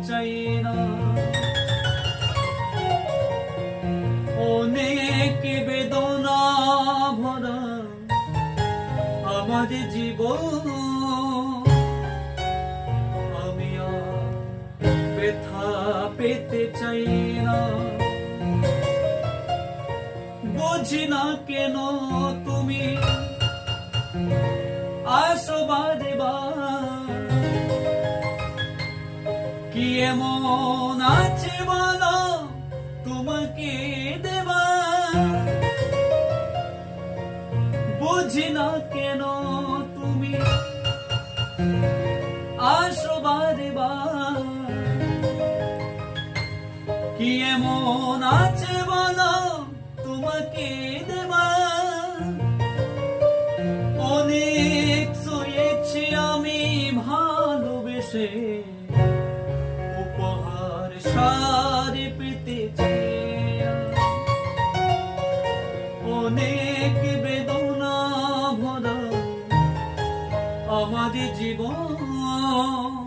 চাই না। অনেক বেদনা ভরা আমার জীবন, আমি আর ব্যথা পেতে চাই না। বুঝি না কেন তুমি আসো বারে বার, কি এমন আছে বলো তোমাকে দেবা। বুঝি না কেন তুমি আসো বারে বার, কি এমন আছে বলো তোমাকে দেবা। অনেক সয়েছি আমি ভালোবেসে, উপহার সারে পেতেছি। অনেক বেদনা ভরা আমাদের জীবন।